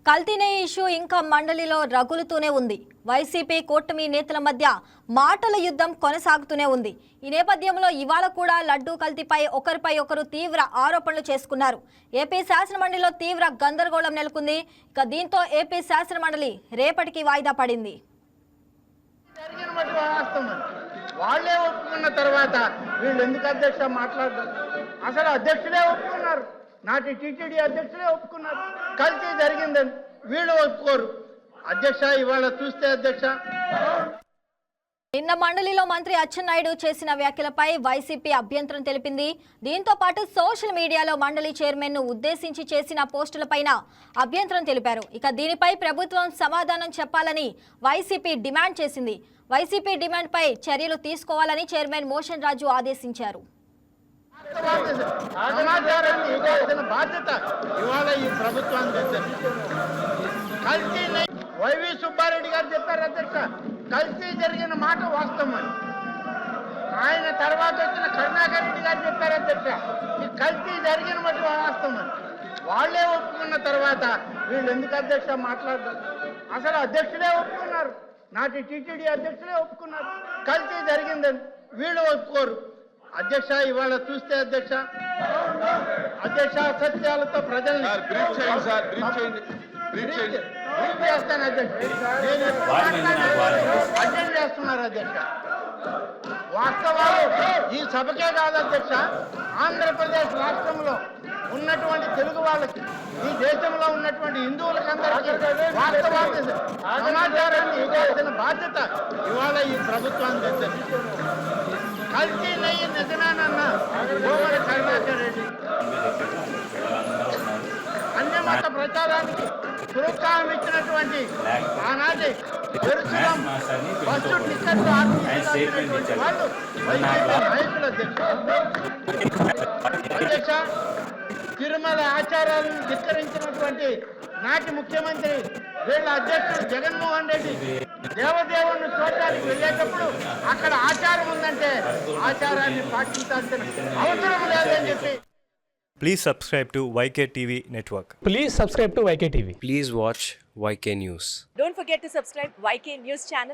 కల్తీనే issue ఇంకా మండలిలో రగులుతూనే ఉంది. వైసీపీ కూటమి నేతల మధ్య మాటల యుద్ధం కొనసాగుతూనే ఉంది. ఈ నేపథ్యంలో ఇవాళ కూడా లడ్డూ కల్తీపై ఒకరిపై ఒకరు తీవ్ర ఆరోపణలు చేసుకున్నారు. ఏపీ శాసనమండలిలో తీవ్ర గందరగోళం నెలకొంది. ఇక దీంతో ఏపీ శాసనమండలి రేపటికి వాయిదా పడింది. వాళ్ళే ఒప్పుకున్న తర్వాత వీళ్ళు ఎందుకు అధ్యక్ష మాట్లాడతారు? అసలు అధ్యక్షుడే ఒప్పుకున్నారు, నాటి టీటీడీ అధ్యక్షుడే ఒప్పుకున్నారు కల్తీ జరిగిందని. వీళ్ళు ఒప్పుకోరు. అధ్యక్ష ఇవాళ చూస్తే అధ్యక్ష, నిన్న మండలిలో మంత్రి అచ్చెన్నాయుడు చేసిన వ్యాఖ్యలపై వైసీపీ అభ్యంతరం తెలిపింది. దీంతో పాటు సోషల్ మీడియాలో మండలి చైర్మన్ ను ఉద్దేశించి చేసిన పోస్టులపైన అభ్యంతరం తెలిపారు. ఇక దీనిపై ప్రభుత్వం సమాధానం చెప్పాలని వైసీపీ డిమాండ్ చేసింది. వైసీపీ డిమాండ్ పై చర్యలు తీసుకోవాలని చైర్మన్ మోషన్ రాజు ఆదేశించారు. సమాచారాన్ని ఇవ్వాల్సిన బాధ్యత ఇవాళ ఈ ప్రభుత్వానికి. కల్తీ వైవి సుబ్బారెడ్డి గారు చెప్పారు అధ్యక్ష, కల్తీ జరిగిన మాట వాస్తవం. ఆయన తర్వాత వచ్చిన కరుణాకర్ రెడ్డి గారు చెప్పారు అధ్యక్ష, ఈ కల్తీ జరిగిన మాట వాస్తవం. వాళ్ళే ఒప్పుకున్న తర్వాత వీళ్ళు ఎందుకు అధ్యక్ష మాట్లాడతారు? అసలు అధ్యక్షుడే ఒప్పుకున్నారు, నాటి టీటీడీ అధ్యక్షుడే ఒప్పుకున్నారు కల్తీ జరిగిందని. వీళ్ళు ఒప్పుకోరు. అధ్యక్ష ఇవాళ చూస్తే అధ్యక్ష, సత్యాలతో ప్రజల్ని చేస్తాను అధ్యక్ష. నేను ఎప్పుడు అటెండ్ చేస్తున్నారు అధ్యక్ష. వాస్తవాలు ఈ సభకే కాదు అధ్యక్ష, ఆంధ్రప్రదేశ్ రాష్ట్రంలో ఉన్నటువంటి తెలుగు వాళ్ళకి, ఈ దేశంలో ఉన్నటువంటి హిందువులకందరికీ వాస్తవాలు సమాచారాన్ని ఇవ్వాల్సిన బాధ్యత ఇవాళ ఈ ప్రభుత్వానికి. కల్తీ నెయ్యి నిజమేనన్న గోమర కరుణాకర్ రెడ్డి అన్యమత ప్రచారానికి ప్రోత్సాహం ఇచ్చినటువంటి ఆనాటి జెరూసలేం బస్సు టికెట్లు వాళ్ళు నాయకులు అధ్యక్ష. తిరుమల ఆచారాలను ధిక్కరించినటువంటి నాటి ముఖ్యమంత్రి వీళ్ళ అధ్యక్షుడు జగన్మోహన్ రెడ్డి దేవదేవుని చూడటానికి వెళ్ళేటప్పుడు అక్కడ ఆచారం ఉందంటే ఆచారాన్ని పాటించాల్సిన అవసరం లేదని చెప్పి. Please subscribe to YK TV Network. Please subscribe to YK TV. Please watch YK News. Don't forget to subscribe YK News channel.